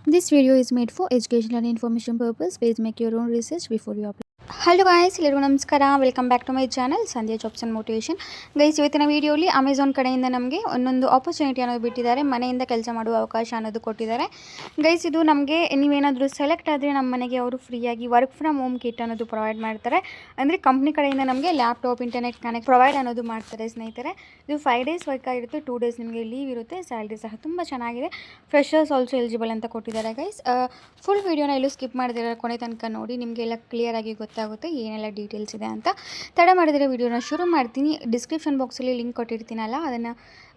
This video is made for educational and information purpose. Please make your own research before you apply. Hello guys, ಎಲ್ಲರಿಗೂ ನಮಸ್ಕಾರ. Welcome back to my channel Sandhya jobs and motivation. Guys, ಇವತ್ತಿನ ವೀಡಿಯೋಲಿ Amazon ಕಡೆಯಿಂದ ನಮಗೆ ಒಂದೊಂದು opportunity ಅನ್ನೋದು ಬಿಟ್ಟಿದ್ದಾರೆ. ಮನೆಯಿಂದ ಕೆಲಸ ಮಾಡುವ ಅವಕಾಶ ಅನ್ನೋದು ಕೊಟ್ಟಿದ್ದಾರೆ. ಗೈಸ್, ಇದು ನಮಗೆ ನೀವೇನಾದರೂ ಸೆಲೆಕ್ಟ್ ಆದರೆ ನಮ್ಮ ಮನೆಗೆ ಅವರು ಫ್ರೀಯಾಗಿ ವರ್ಕ್ ಫ್ರಮ್ ಹೋಮ್ ಕಿಟ್ ಅನ್ನೋದು ಪ್ರೊವೈಡ್ ಮಾಡ್ತಾರೆ. ಅಂದರೆ ಕಂಪ್ನಿ ಕಡೆಯಿಂದ ನಮಗೆ ಲ್ಯಾಪ್ಟಾಪ್, ಇಂಟರ್ನೆಟ್ ಕನೆಕ್ಟ್ ಪ್ರೊವೈಡ್ ಅನ್ನೋದು ಮಾಡ್ತಾರೆ ಸ್ನೇಹಿತರೆ. ಇದು 5 ಡೇಸ್ ವರ್ಕ್ ಆಗಿರುತ್ತೆ, 2 ಡೇಸ್ ನಿಮಗೆ ಲೀವ್ ಇರುತ್ತೆ, ಸ್ಯಾಲ್ರಿ ಸಹ ತುಂಬ ಚೆನ್ನಾಗಿದೆ. ಫ್ರೆಷರ್ಸ್ ಆಲ್ಸೋ ಎಲಿಜಿಬಲ್ ಅಂತ ಕೊಟ್ಟಿದ್ದಾರೆ ಗೈಸ್. ಫುಲ್ ವೀಡಿಯೋನ ಎಲ್ಲೂ ಸ್ಕಿಪ್ ಮಾಡಿದ್ರೆ ಕೊನೆ ತನಕ ನೋಡಿ, ನಿಮಗೆಲ್ಲ ಕ್ಲಿಯರಾಗಿ ಗೊತ್ತಾಗುತ್ತೆ ಏನೆಲ್ಲ ಡೀಟೇಲ್ಸ್ ಇದೆ ಅಂತ. ತಡ ಮಾಡಿದರೆ ವೀಡಿಯೋನ ಶುರು ಮಾಡ್ತೀನಿ. ಡಿಸ್ಕ್ರಿಪ್ಷನ್ ಬಾಕ್ಸಲ್ಲಿ ಲಿಂಕ್ ಕೊಟ್ಟಿರ್ತೀನಲ್ಲ,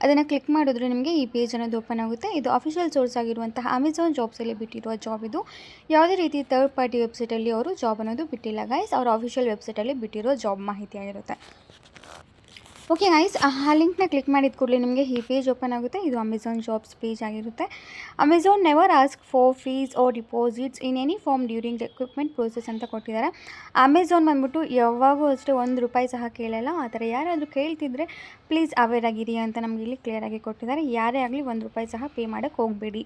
ಅದನ್ನು ಕ್ಲಿಕ್ ಮಾಡಿದ್ರೆ ನಿಮಗೆ ಈ ಪೇಜ್ ಅನ್ನೋದು ಓಪನ್ ಆಗುತ್ತೆ. ಇದು ಅಫಿಷಿಯಲ್ ಸೋರ್ಸ್ ಆಗಿರುವಂತಹ ಅಮೆಝಾನ್ ಜಾಬ್ಸಲ್ಲಿ ಬಿಟ್ಟಿರುವ ಜಾಬ್. ಇದು ಯಾವುದೇ ರೀತಿ ಥರ್ಡ್ ಪಾರ್ಟಿ ವೆಬ್ಸೈಟಲ್ಲಿ ಅವರು ಜಾಬ್ ಅನ್ನೋದು ಬಿಟ್ಟಿಲ್ಲ ಗೈಸ್. ಅವರ ಅಫಿಷಿಯಲ್ ವೆಬ್ಸೈಟಲ್ಲಿ ಬಿಟ್ಟಿರೋ ಜಾಬ್ ಮಾಹಿತಿ ಆಗಿರುತ್ತೆ. ಓಕೆ ಗೈಸ್, ಆ ಲಿಂಕ್ನ ಕ್ಲಿಕ್ ಮಾಡಿದ ಕೂಡಲೇ ನಿಮಗೆ ಈ ಪೇಜ್ ಓಪನ್ ಆಗುತ್ತೆ. ಇದು ಅಮೆಝಾನ್ ಜಾಬ್ಸ್ ಪೇಜ್ ಆಗಿರುತ್ತೆ. Amazon never ask for fees or deposits in any form during recruitment process ಅಂತ ಕೊಟ್ಟಿದ್ದಾರೆ. ಅಮೆಝಾನ್ ಬಂದ್ಬಿಟ್ಟು ಯಾವಾಗೂ ಅಷ್ಟೇ ₹1 ಸಹ ಕೇಳಲ್ಲ. ಆ ಥರ ಯಾರಾದರೂ ಕೇಳ್ತಿದ್ರೆ ಪ್ಲೀಸ್ ಅವೇರ್ ಆಗಿರಿ ಅಂತ ನಮಗೆ ಇಲ್ಲಿ ಕ್ಲಿಯರಾಗಿ ಕೊಟ್ಟಿದ್ದಾರೆ. ಯಾರೇ ಆಗಲಿ ₹1 ಸಹ ಪೇ ಮಾಡೋಕ್ಕೆ ಹೋಗಬೇಡಿ.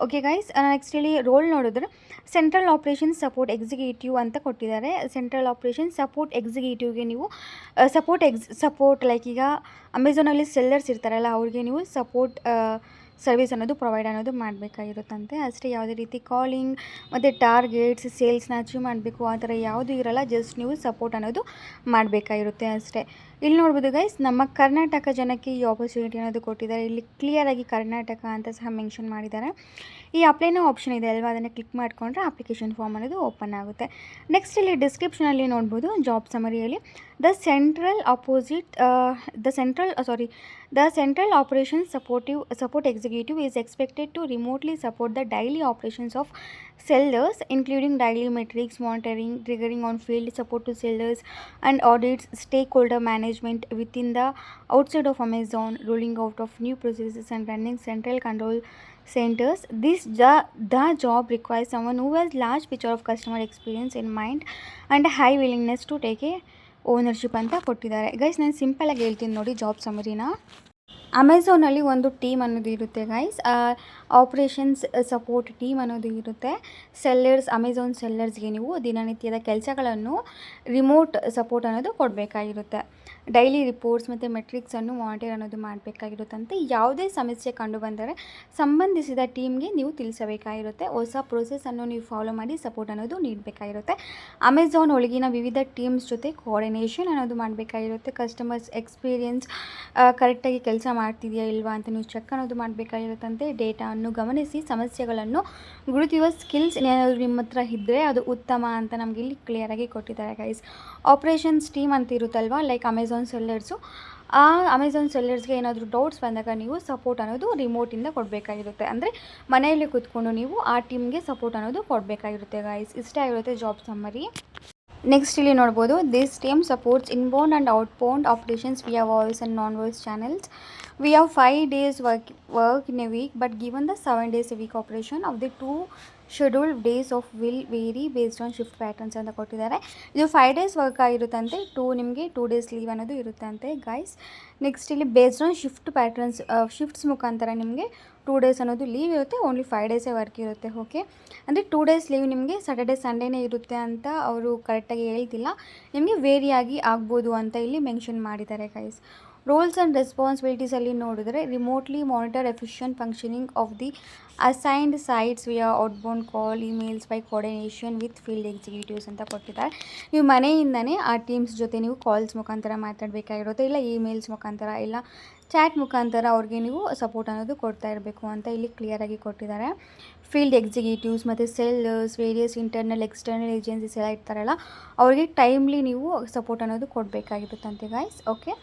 ಓಕೆ ಗೈಸ್, ನೆಕ್ಸ್ಟ್ ಇಲ್ಲಿ ರೋಲ್ ನೋಡಿದ್ರೆ ಸೆಂಟ್ರಲ್ ಆಪ್ರೇಷನ್ ಸಪೋರ್ಟ್ ಎಕ್ಸಿಕ್ಯೂಟಿವ್ ಅಂತ ಕೊಟ್ಟಿದ್ದಾರೆ. ಸೆಂಟ್ರಲ್ ಆಪ್ರೇಷನ್ ಸಪೋರ್ಟ್ ಎಕ್ಸಿಕ್ಯೂಟಿವ್ಗೆ ನೀವು ಸಪೋರ್ಟ್ ಲೈಕ್ ಈಗ ಅಮೆಝಾನಲ್ಲಿ ಸೆಲ್ಲರ್ಸ್ ಇರ್ತಾರಲ್ಲ, ಅವ್ರಿಗೆ ನೀವು ಸಪೋರ್ಟ್ ಸರ್ವಿಸ್ ಅನ್ನೋದು ಪ್ರೊವೈಡ್ ಅನ್ನೋದು ಮಾಡಬೇಕಾಗಿರುತ್ತಂತೆ. ಅಷ್ಟೇ, ಯಾವುದೇ ರೀತಿ ಕಾಲಿಂಗ್ ಮತ್ತು ಟಾರ್ಗೆಟ್ಸ್ ಸೇಲ್ಸ್ನ ಅಚೀವ್ ಮಾಡಬೇಕು ಆ ಥರ ಯಾವುದೂ ಇರಲ್ಲ. ಜಸ್ಟ್ ನೀವು ಸಪೋರ್ಟ್ ಅನ್ನೋದು ಮಾಡಬೇಕಾಗಿರುತ್ತೆ ಅಷ್ಟೇ. ಇಲ್ಲಿ ನೋಡ್ಬೋದು ಗೈಸ್, ನಮ್ಮ ಕರ್ನಾಟಕ ಜನಕ್ಕೆ ಈ ಆಪರ್ಚುನಿಟಿ ಅನ್ನೋದು ಕೊಟ್ಟಿದ್ದಾರೆ. ಇಲ್ಲಿ ಕ್ಲಿಯರಾಗಿ ಕರ್ನಾಟಕ ಅಂತ ಸಹ ಮೆನ್ಷನ್ ಮಾಡಿದ್ದಾರೆ. ಈ ಅಪ್ಲೈನೋ ಆಪ್ಷನ್ ಇದೆ ಅಲ್ವಾ, ಅದನ್ನು ಕ್ಲಿಕ್ ಮಾಡಿಕೊಂಡ್ರೆ ಅಪ್ಲಿಕೇಶನ್ ಫಾರ್ಮ್ ಅನ್ನೋದು ಓಪನ್ ಆಗುತ್ತೆ. ನೆಕ್ಸ್ಟ್ ಇಲ್ಲಿ ಡಿಸ್ಕ್ರಿಪ್ಷನಲ್ಲಿ ನೋಡ್ಬೋದು ಜಾಬ್ ಸಮರಿಯಲ್ಲಿ the central operation support executive is expected to remotely support the daily operations of sellers including daily metrics monitoring, triggering on field support to sellers and audits, stakeholder management within the outside of Amazon, rolling out of new processes and running central control centers. The job requires someone who has large picture of customer experience in mind and high willingness to take a ownership ಅಂತ ಕೊಟ್ಟಿದ್ದಾರೆ. Guys, ನಾನು ಸಿಂಪಲಾಗಿ ಹೇಳ್ತೀನಿ ನೋಡಿ job ಸಮರಿನ. ಅಮೆಝಾನಲ್ಲಿ ಒಂದು team ಅನ್ನೋದು ಇರುತ್ತೆ guys. Operations support team ಅನ್ನೋದು ಇರುತ್ತೆ. ಅಮೆಝಾನ್ ಸೆಲ್ಲರ್ಸ್ಗೆ ನೀವು ದಿನನಿತ್ಯದ ಕೆಲಸಗಳನ್ನು ರಿಮೋಟ್ ಸಪೋರ್ಟ್ ಅನ್ನೋದು ಕೊಡಬೇಕಾಗಿರುತ್ತೆ. ಡೈಲಿ ರಿಪೋರ್ಟ್ಸ್ ಮತ್ತು ಮೆಟ್ರಿಕ್ಸನ್ನು ಮಾನಿಟರ್ ಅನ್ನೋದು ಮಾಡಬೇಕಾಗಿರುತ್ತಂತೆ. ಯಾವುದೇ ಸಮಸ್ಯೆ ಕಂಡು ಬಂದರೆ ಸಂಬಂಧಿಸಿದ ಟೀಮ್ಗೆ ನೀವು ತಿಳಿಸಬೇಕಾಗಿರುತ್ತೆ. ಹೊಸ ಪ್ರೊಸೆಸನ್ನು ನೀವು ಫಾಲೋ ಮಾಡಿ ಸಪೋರ್ಟ್ ಅನ್ನೋದು ನೀಡಬೇಕಾಗಿರುತ್ತೆ. ಅಮೆಝಾನ್ ಒಳಗಿನ ವಿವಿಧ ಟೀಮ್ಸ್ ಜೊತೆ ಕೋಆರ್ಡಿನೇಷನ್ ಅನ್ನೋದು ಮಾಡಬೇಕಾಗಿರುತ್ತೆ. ಕಸ್ಟಮರ್ಸ್ ಎಕ್ಸ್ಪೀರಿಯನ್ಸ್ ಕರೆಕ್ಟಾಗಿ ಕೆಲಸ ಮಾಡ್ತಿದೆಯಾ ಇಲ್ವಾ ಅಂತ ನೀವು ಚೆಕ್ ಅನ್ನೋದು ಮಾಡಬೇಕಾಗಿರುತ್ತಂತೆ. ಡೇಟಾವನ್ನು ಗಮನಿಸಿ ಸಮಸ್ಯೆಗಳನ್ನು ಗುರುತಿಸುವ ಸ್ಕಿಲ್ಸ್ ಏನಾದರೂ ನಿಮ್ಮ ಹತ್ರ ಇದ್ದರೆ ಅದು ಉತ್ತಮ ಅಂತ ನಮಗೆ ಇಲ್ಲಿ ಕ್ಲಿಯರಾಗಿ ಕೊಟ್ಟಿದ್ದಾರೆ ಗೈಸ್. ಆಪ್ರೇಷನ್ಸ್ ಟೀಮ್ ಅಂತ ಇರುತ್ತಲ್ವ, ಲೈಕ್ ಅಮೆಝಾನ್ ಸೆಲ್ಲರ್ಸು. ಆ ಅಮೆಝಾನ್ ಸೆಲ್ಲರ್ಸ್ಗೆ ಏನಾದರೂ ಡೌಟ್ಸ್ ಬಂದಾಗ ನೀವು ಸಪೋರ್ಟ್ ಅನ್ನೋದು ರಿಮೋಟಿಂದ ಕೊಡಬೇಕಾಗಿರುತ್ತೆ. ಅಂದರೆ ಮನೆಯಲ್ಲಿ ಕೂತ್ಕೊಂಡು ನೀವು ಆ ಟೀಮ್ಗೆ ಸಪೋರ್ಟ್ ಅನ್ನೋದು ಕೊಡಬೇಕಾಗಿರುತ್ತೆ ಗೈಸ್. ಇಷ್ಟೇ ಆಗಿರುತ್ತೆ ಜಾಬ್ ಸಮ್ಮರಿ. ನೆಕ್ಸ್ಟ್ ಇಲ್ಲಿ ನೋಡ್ಬೋದು, this team supports inbound and ಔಟ್ಬೌಂಡ್ operations ವಿಯಾ voice and non voice channels. We have 5 days work in a week, but given the 7 days a week operation of the 2 scheduled days of will vary based on shift patterns ಅಂತ ಕೊಟ್ಟಿದ್ದಾರೆ. ಇದು 5 days work ಆಗಿರುತ್ತಂತೆ. ನಿಮಗೆ 2 days leave ಅನ್ನೋದು ಇರುತ್ತಂತೆ guys. Next ಇಲ್ಲಿ based on shift patterns, shifts ಮುಖಾಂತರ ನಿಮಗೆ 2 days ಅನ್ನೋದು ಲೀವ್ ಇರುತ್ತೆ, ಓನ್ಲಿ 5 ಡೇಸೇ ವರ್ಕ್ ಇರುತ್ತೆ. ಓಕೆ, ಅಂದರೆ 2 days ಲೀವ್ ನಿಮಗೆ ಸ್ಯಾಟರ್ಡೇ ಸಂಡೇನೇ ಇರುತ್ತೆ ಅಂತ ಅವರು ಕರೆಕ್ಟಾಗಿ ಹೇಳ್ತಿಲ್ಲ. ನಿಮಗೆ ವೇರಿಯಾಗಿ ಆಗ್ಬೋದು ಅಂತ ಇಲ್ಲಿ ಮೆನ್ಷನ್ ಮಾಡಿದ್ದಾರೆ ಗೈಸ್. ರೋಲ್ಸ್ ಆ್ಯಂಡ್ ರೆಸ್ಪಾನ್ಸಿಬಿಲಿಟೀಸಲ್ಲಿ ನೋಡಿದ್ರೆ remotely monitor efficient functioning of the assigned sites ವಿಯಾ ಔಟ್ಬೌಂಡ್ call emails by coordination with field executives ಅಂತ ಕೊಟ್ಟಿದ್ದಾರೆ. ನೀವು ಮನೆಯಿಂದನೇ ಆ ಟೀಮ್ಸ್ ಜೊತೆ ನೀವು ಕಾಲ್ಸ್ ಮುಖಾಂತರ ಮಾತಾಡಬೇಕಾಗಿರುತ್ತೆ, ಇಲ್ಲ ಇಮೇಲ್ಸ್ ಮುಖಾಂತರ, ಇಲ್ಲ ಚಾಟ್ ಮುಖಾಂತರ ಅವ್ರಿಗೆ ನೀವು ಸಪೋರ್ಟ್ ಅನ್ನೋದು ಕೊಡ್ತಾ ಇರಬೇಕು ಅಂತ ಇಲ್ಲಿ ಕ್ಲಿಯರಾಗಿ ಕೊಟ್ಟಿದ್ದಾರೆ. ಫೀಲ್ಡ್ ಎಕ್ಸಿಕ್ಯೂಟಿವ್ಸ್ ಮತ್ತು sellers, various internal external agencies ಎಲ್ಲ ಇರ್ತಾರಲ್ಲ, ಅವ್ರಿಗೆ ಟೈಮ್ಲಿ ನೀವು ಸಪೋರ್ಟ್ ಅನ್ನೋದು ಕೊಡಬೇಕಾಗಿರುತ್ತಂತೆ ಗೈಸ್. ಓಕೆ,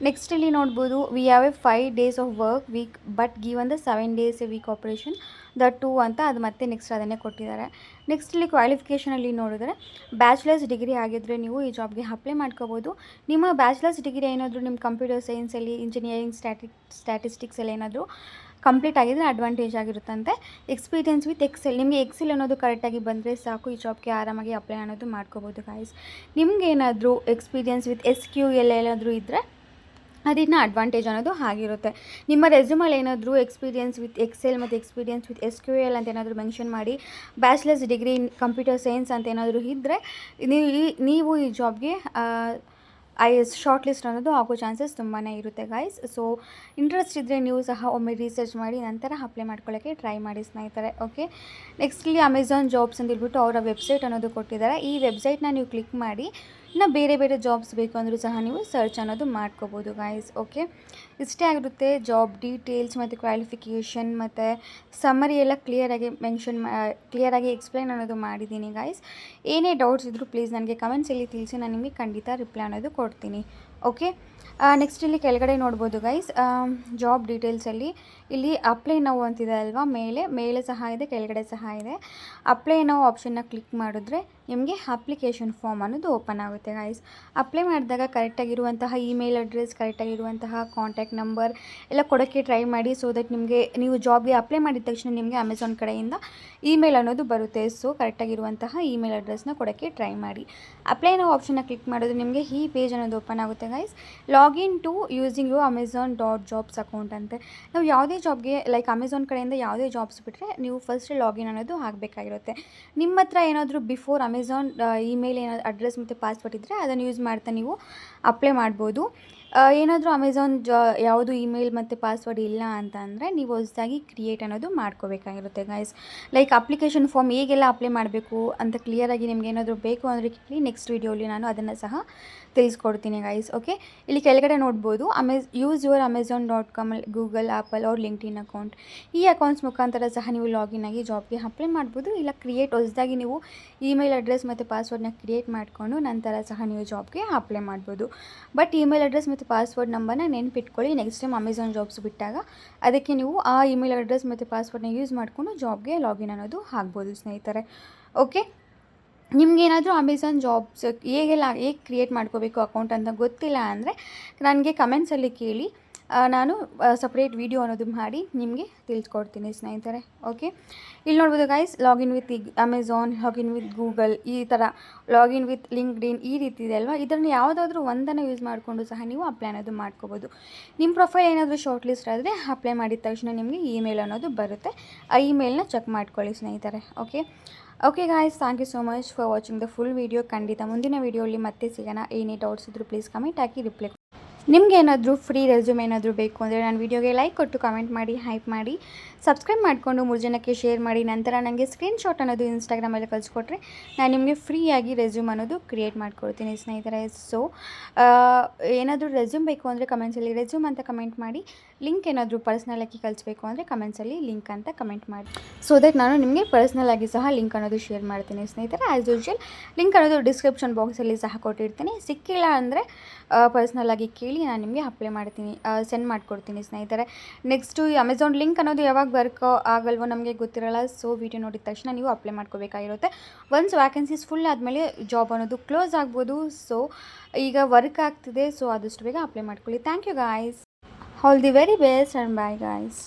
ನೆಕ್ಸ್ಟ್ ಇಲ್ಲಿ ನೋಡ್ಬೋದು, we have a 5 days of work week but given the 7 days a week operation the 2 ಅಂತ ಅದು ಮತ್ತೆ ನೆಕ್ಸ್ಟ್ ಅದನ್ನೇ ಕೊಟ್ಟಿದ್ದಾರೆ. ನೆಕ್ಸ್ಟ್ ಇಲ್ಲಿ ಕ್ವಾಲಿಫಿಕೇಷನಲ್ಲಿ ನೋಡಿದ್ರೆ ಬ್ಯಾಚುಲರ್ಸ್ ಡಿಗ್ರಿ ಆಗಿದ್ದರೆ ನೀವು ಈ ಜಾಬ್ಗೆ ಅಪ್ಲೈ ಮಾಡ್ಕೋಬೋದು. ನಿಮ್ಮ ಬ್ಯಾಚುಲರ್ಸ್ ಡಿಗ್ರಿ ಏನಾದರೂ ನಿಮ್ಮ ಕಂಪ್ಯೂಟರ್ ಸೈನ್ಸಲ್ಲಿ, ಇಂಜಿನಿಯರಿಂಗ್, ಸ್ಟ್ಯಾಟಿಸ್ಟಿಕ್ಸಲ್ಲಿ ಏನಾದರೂ ಕಂಪ್ಲೀಟ್ ಆಗಿದ್ರೆ ಅಡ್ವಾಂಟೇಜ್ ಆಗಿರುತ್ತಂತೆ. ಎಕ್ಸ್ಪೀರಿಯನ್ಸ್ ವಿತ್ ಎಕ್ಸೆಲ್, ನಿಮಗೆ ಎಕ್ಸೆಲ್ ಅನ್ನೋದು ಕರೆಕ್ಟಾಗಿ ಬಂದರೆ ಸಾಕು, ಈ ಜಾಬ್ಗೆ ಆರಾಮಾಗಿ ಅಪ್ಲೈ ಅನ್ನೋದು ಮಾಡ್ಕೋಬೋದು ಗೈಸ್. ನಿಮ್ಗೆ ಏನಾದರೂ ಎಕ್ಸ್ಪೀರಿಯನ್ಸ್ ವಿತ್ SQL ಏನಾದರೂ ಇದ್ದರೆ ಅದಿನ್ನ ಅಡ್ವಾಂಟೇಜ್ ಅನ್ನೋದು ಆಗಿರುತ್ತೆ. ನಿಮ್ಮ ರೆಸ್ಯೂಮಲ್ಲಿ ಏನಾದರೂ ಎಕ್ಸ್ಪೀರಿಯನ್ಸ್ ವಿತ್ ಎಕ್ಸೆಲ್ ಮತ್ತು ಎಕ್ಸ್ಪೀರಿಯನ್ಸ್ ವಿತ್ SQL ಅಂತ ಏನಾದರೂ ಮೆನ್ಷನ್ ಮಾಡಿ bachelors degree in computer science ಅಂತ ಏನಾದರೂ ಇದ್ದರೆ ನೀವು ಈ ಜಾಬ್ಗೆ ಶಾರ್ಟ್ ಲಿಸ್ಟ್ ಅನ್ನೋದು ಆಗೋ ಚಾನ್ಸಸ್ ತುಂಬಾ ಇರುತ್ತೆ ಗೈಸ್. ಸೊ ಇಂಟ್ರೆಸ್ಟ್ ಇದ್ದರೆ ನೀವು ಸಹ ಒಮ್ಮೆ ರಿಸರ್ಚ್ ಮಾಡಿ ನಂತರ ಅಪ್ಲೈ ಮಾಡ್ಕೊಳ್ಳೋಕ್ಕೆ ಟ್ರೈ ಮಾಡಿ ಸ್ನೇಹಿತರೆ. ಓಕೆ, ನೆಕ್ಸ್ಟ್ ಇಲ್ಲಿ ಅಮೆಝಾನ್ ಜಾಬ್ಸ್ ಅಂತ ಹೇಳ್ಬಿಟ್ಟು ಅವರ ವೆಬ್ಸೈಟ್ ಅನ್ನೋದು ಕೊಟ್ಟಿದ್ದಾರೆ. ಈ ವೆಬ್ಸೈಟ್ನ ನೀವು ಕ್ಲಿಕ್ ಮಾಡಿ ಇನ್ನು ಬೇರೆ ಬೇರೆ ಜಾಬ್ಸ್ ಬೇಕು ಅಂದರೂ ಸಹ ನೀವು ಸರ್ಚ್ ಅನ್ನೋದು ಮಾಡ್ಕೋಬೋದು ಗೈಸ್. ಓಕೆ, ಇಷ್ಟೇ ಆಗಿರುತ್ತೆ. ಜಾಬ್ ಡೀಟೇಲ್ಸ್ ಮತ್ತು ಕ್ವಾಲಿಫಿಕೇಷನ್ ಮತ್ತು ಸಮ್ಮರಿ ಎಲ್ಲ ಕ್ಲಿಯರಾಗಿ ಎಕ್ಸ್ಪ್ಲೈನ್ ಅನ್ನೋದು ಮಾಡಿದ್ದೀನಿ ಗೈಸ್. ಏನೇ ಡೌಟ್ಸ್ ಇದ್ದರೂ ಪ್ಲೀಸ್ ನನಗೆ ಕಮೆಂಟ್ಸಲ್ಲಿ ತಿಳಿಸಿ, ನಾನು ನಿಮಗೆ ಖಂಡಿತ ರಿಪ್ಲೈ ಅನ್ನೋದು ಕೊಡ್ತೀನಿ. ಓಕೆ, ನೆಕ್ಸ್ಟ್ ಇಲ್ಲಿ ಕೆಳಗಡೆ ನೋಡ್ಬೋದು ಗೈಸ್, ಜಾಬ್ ಡೀಟೇಲ್ಸಲ್ಲಿ ಇಲ್ಲಿ ಅಪ್ಲೈ ನೌ ಅಂತಿದೆ ಅಲ್ವಾ, ಮೇಲೆ ಸಹ ಇದೆ, ಕೆಳಗಡೆ ಸಹ ಇದೆ. ಅಪ್ಲೈ ನೌ ಆಪ್ಷನ್ನ ಕ್ಲಿಕ್ ಮಾಡಿದ್ರೆ ನಿಮಗೆ ಅಪ್ಲಿಕೇಶನ್ ಫಾರ್ಮ್ ಅನ್ನೋದು ಓಪನ್ ಆಗುತ್ತೆ ಗೈಸ್. ಅಪ್ಲೈ ಮಾಡಿದಾಗ ಕರೆಕ್ಟಾಗಿರುವಂತಹ ಇಮೇಲ್ ಅಡ್ರೆಸ್, ಕರೆಕ್ಟಾಗಿರುವಂತಹ ಕಾಂಟ್ಯಾಕ್ಟ್ ನಂಬರ್ ಎಲ್ಲ ಕೊಡೋಕ್ಕೆ ಟ್ರೈ ಮಾಡಿ. ಸೊ ದಟ್ ನೀವು ಜಾಬ್ಗೆ ಅಪ್ಲೈ ಮಾಡಿದ ತಕ್ಷಣ ನಿಮಗೆ ಅಮೆಝಾನ್ ಕಡೆಯಿಂದ ಇಮೇಲ್ ಅನ್ನೋದು ಬರುತ್ತೆ. ಸೊ ಕರೆಕ್ಟಾಗಿರುವಂತಹ ಇಮೇಲ್ ಅಡ್ರೆಸ್ನ ಕೊಡೋಕ್ಕೆ ಟ್ರೈ ಮಾಡಿ. ಅಪ್ಲೈ ನೌ ಆಪ್ಷನ್ನ ಕ್ಲಿಕ್ ಮಾಡಿದ್ರೆ ನಿಮಗೆ ಈ ಪೇಜ್ ಅನ್ನೋದು ಓಪನ್ ಆಗುತ್ತೆ guys. Login to using you Amazon.jobs account ಅಂತೆ. ನಾವು ಯಾವುದೇ ಜಾಬ್ಗೆ ಲೈಕ್ ಅಮೆಝಾನ್ ಕಡೆಯಿಂದ ಯಾವುದೇ ಜಾಬ್ಸ್ ಬಿಟ್ಟರೆ ನೀವು ಫಸ್ಟ್ ಲಾಗಿನ್ ಅನ್ನೋದು ಆಗಬೇಕಾಗಿರುತ್ತೆ. ನಿಮ್ಮ ಹತ್ರ ಏನಾದರೂ ಬಿಫೋರ್ ಅಮೆಝಾನ್ ಇಮೇಲ್ ಏನಾದರೂ ಅಡ್ರೆಸ್ ಮತ್ತು ಪಾಸ್ವರ್ಡ್ ಇದ್ದರೆ ಅದನ್ನು ಯೂಸ್ ಮಾಡ್ತಾ ನೀವು ಅಪ್ಲೈ ಮಾಡ್ಬೋದು. ಏನಾದರೂ ಅಮೆಝಾನ್ ಯಾವುದು ಇಮೇಲ್ ಮತ್ತು ಪಾಸ್ವರ್ಡ್ ಇಲ್ಲ ಅಂತ ಅಂದರೆ ನೀವು ಹೊಸದಾಗಿ ಕ್ರಿಯೇಟ್ ಅನ್ನೋದು ಮಾಡ್ಕೋಬೇಕಾಗಿರುತ್ತೆ ಗೈಸ್. ಲೈಕ್ ಅಪ್ಲಿಕೇಶನ್ ಫಾರ್ಮ್ ಹೇಗೆಲ್ಲ ಅಪ್ಲೈ ಮಾಡಬೇಕು ಅಂತ ಕ್ಲಿಯರಾಗಿ ನಿಮ್ಗೆ ಏನಾದರೂ ಬೇಕು ಅಂದರೆ ಕೇಳಿ, ನೆಕ್ಸ್ಟ್ ವೀಡಿಯೋಲಿ ನಾನು ಅದನ್ನು ಸಹ ತಿಳಿಸ್ಕೊಡ್ತೀನಿ ಗೈಸ್. ಓಕೆ, ಇಲ್ಲಿ ಕೆಳಗಡೆ ನೋಡ್ಬೋದು use your Amazon.com Google, apple ಅವ್ರ ಲಿಂಕ್ಡ್ಇನ್ ಅಕೌಂಟ್. ಈ ಅಕೌಂಟ್ಸ್ ಮುಖಾಂತರ ಸಹ ನೀವು ಲಾಗಿನ್ ಆಗಿ ಜಾಬ್ಗೆ ಅಪ್ಲೈ ಮಾಡ್ಬೋದು. ಇಲ್ಲ ಹೊಸದಾಗಿ ನೀವು ಇಮೇಲ್ ಅಡ್ರೆಸ್ ಮತ್ತು ಪಾಸ್ವರ್ಡ್ನ ಕ್ರಿಯೇಟ್ ಮಾಡಿಕೊಂಡು ನಂತರ ಸಹ ನೀವು ಜಾಬ್ಗೆ ಅಪ್ಲೈ ಮಾಡ್ಬೋದು. ಬಟ್ ಇಮೇಲ್ ಅಡ್ರೆಸ್ ಮತ್ತು ಪಾಸ್ವರ್ಡ್ ನಂಬರ್ನ ನೆನಪಿಟ್ಕೊಳ್ಳಿ. ನೆಕ್ಸ್ಟ್ ಟೈಮ್ ಅಮೆಝಾನ್ ಜಾಬ್ಸ್ ಬಿಟ್ಟಾಗ ಅದಕ್ಕೆ ನೀವು ಆ ಇಮೇಲ್ ಅಡ್ರೆಸ್ ಮತ್ತು ಪಾಸ್ವರ್ಡ್ನ ಯೂಸ್ ಮಾಡಿಕೊಂಡು ಜಾಬ್ಗೆ ಲಾಗಿನ್ ಅನ್ನೋದು ಆಗ್ಬೋದು ಸ್ನೇಹಿತರೆ. ಓಕೆ, ನಿಮಗೇನಾದರೂ ಅಮೆಝಾನ್ ಜಾಬ್ಸ್ ಹೇಗೆ ಕ್ರಿಯೇಟ್ ಮಾಡ್ಕೋಬೇಕು ಅಕೌಂಟ್ ಅಂತ ಗೊತ್ತಿಲ್ಲ ಅಂದರೆ ನನಗೆ ಕಮೆಂಟ್ಸಲ್ಲಿ ಕೇಳಿ, ನಾನು ಸಪ್ರೇಟ್ ವಿಡಿಯೋ ಅನ್ನೋದು ಮಾಡಿ ನಿಮಗೆ ತಿಳಿಸ್ಕೊಡ್ತೀನಿ ಸ್ನೇಹಿತರೆ. ಓಕೆ, ಇಲ್ಲಿ ನೋಡ್ಬೋದು guys, login with Amazon, login with Google, ಈ ಥರ ಲಾಗಿನ್ ವಿತ್ ಲಿಂಕ್ಡ್ಇನ್ ಈ ರೀತಿ ಇದೆ ಅಲ್ವಾ. ಇದನ್ನು ಯಾವುದಾದ್ರೂ ಒಂದನ್ನು ಯೂಸ್ ಮಾಡಿಕೊಂಡು ಸಹ ನೀವು ಅಪ್ಲೈ ಅನ್ನೋದು ಮಾಡ್ಕೋಬೋದು. ನಿಮ್ಮ ಪ್ರೊಫೈಲ್ ಏನಾದರೂ ಶಾರ್ಟ್ ಲಿಸ್ಟ್ ಆದರೆ ಅಪ್ಲೈ ಮಾಡಿದ ತಕ್ಷಣ ನಿಮಗೆ ಇಮೇಲ್ ಅನ್ನೋದು ಬರುತ್ತೆ. ಆ ಇಮೇಲ್ನ ಚೆಕ್ ಮಾಡ್ಕೊಳ್ಳಿ ಸ್ನೇಹಿತರೆ. Okay guys, thank you so much for watching the full video. ಖಂಡಿತ ಮುಂದಿನ ವೀಡಿಯೋಲಿ ಮತ್ತೆ ಸಿಗೋಣ. ಏನೇ ಡೌಟ್ಸ್ ಇದ್ದರೂ ಪ್ಲೀಸ್ ಕಮೆಂಟ್ ಹಾಕಿ ರಿಪ್ಲೈ. ನಿಮ್ಗೆ ಏನಾದರೂ ಫ್ರೀ ರೆಸ್ಯೂಮ್ ಏನಾದರೂ ಬೇಕು ಅಂದರೆ ನಾನು ವೀಡಿಯೋಗೆ ಲೈಕ್ ಕೊಟ್ಟು ಕಮೆಂಟ್ ಮಾಡಿ, ಹೈಪ್ ಮಾಡಿ, ಸಬ್ಸ್ಕ್ರೈಬ್ ಮಾಡಿಕೊಂಡು 3 ಜನಕ್ಕೆ ಶೇರ್ ಮಾಡಿ. ನಂತರ ನನಗೆ ಸ್ಕ್ರೀನ್ಶಾಟ್ ಅನ್ನೋದು ಇನ್ಸ್ಟಾಗ್ರಾಮಲ್ಲಿ ಕಳಿಸ್ಕೊಟ್ರೆ ನಾನು ನಿಮಗೆ ಫ್ರೀಯಾಗಿ ರೆಸ್ಯೂಮ್ ಅನ್ನೋದು ಕ್ರಿಯೇಟ್ ಮಾಡ್ಕೊಡ್ತೀನಿ ಸ್ನೇಹಿತರೆ. ಸೊ ಏನಾದರೂ ರೆಸ್ಯೂಮ್ ಬೇಕು ಅಂದರೆ ಕಮೆಂಟ್ಸಲ್ಲಿ ರೆಸ್ಯೂಮ್ ಅಂತ ಕಮೆಂಟ್ ಮಾಡಿ. ಲಿಂಕ್ ಏನಾದರೂ ಪರ್ಸ್ನಲ್ ಆಗಿ ಕಳಿಸ್ಬೇಕು ಅಂದರೆ ಕಮೆಂಟ್ಸಲ್ಲಿ ಲಿಂಕ್ ಅಂತ ಕಮೆಂಟ್ ಮಾಡಿ. ಸೊ ದಟ್ ನಾನು ನಿಮಗೆ ಪರ್ಸ್ನಲ್ ಆಗಿ ಸಹ ಲಿಂಕ್ ಅನ್ನೋದು ಶೇರ್ ಮಾಡ್ತೀನಿ ಸ್ನೇಹಿತರೆ. ಆ್ಯಸ್ ಯೂಶುವಲ್ ಲಿಂಕ್ ಅನ್ನೋದು ಡಿಸ್ಕ್ರಿಪ್ಷನ್ ಬಾಕ್ಸಲ್ಲಿ ಸಹ ಕೊಟ್ಟಿರ್ತೀನಿ. ಸಿಕ್ಕಿಲ್ಲ ಅಂದರೆ ಪರ್ಸ್ನಲ್ ಆಗಿ ಕೇಳಿ ನಾನು ನಿಮಗೆ ಅಪ್ಲೈ ಮಾಡ್ತೀನಿ, ಸೆಂಡ್ ಮಾಡಿಕೊಡ್ತೀನಿ ಸ್ನೇಹಿತರೆ. ನೆಕ್ಸ್ಟು ಈ ಅಮೆಝಾನ್ ಲಿಂಕ್ ಅನ್ನೋದು ಯಾವಾಗ ವರ್ಕ್ ಆಗಲ್ವೋ ನಮಗೆ ಗೊತ್ತಿರಲ್ಲ. ಸೊ ವಿಡಿಯೋ ನೋಡಿದ ತಕ್ಷಣ ನೀವು ಅಪ್ಲೈ ಮಾಡ್ಕೋಬೇಕಾಗಿರುತ್ತೆ. ಒನ್ಸ್ ವ್ಯಾಕೆನ್ಸೀಸ್ ಫುಲ್ ಆದಮೇಲೆ ಜಾಬ್ ಅನ್ನೋದು ಕ್ಲೋಸ್ ಆಗ್ಬೋದು. ಸೊ ಈಗ ವರ್ಕ್ ಆಗ್ತಿದೆ, ಸೊ ಆದಷ್ಟು ಬೇಗ ಅಪ್ಲೈ ಮಾಡ್ಕೊಳ್ಳಿ. Thank you guys, all the very best and bye guys.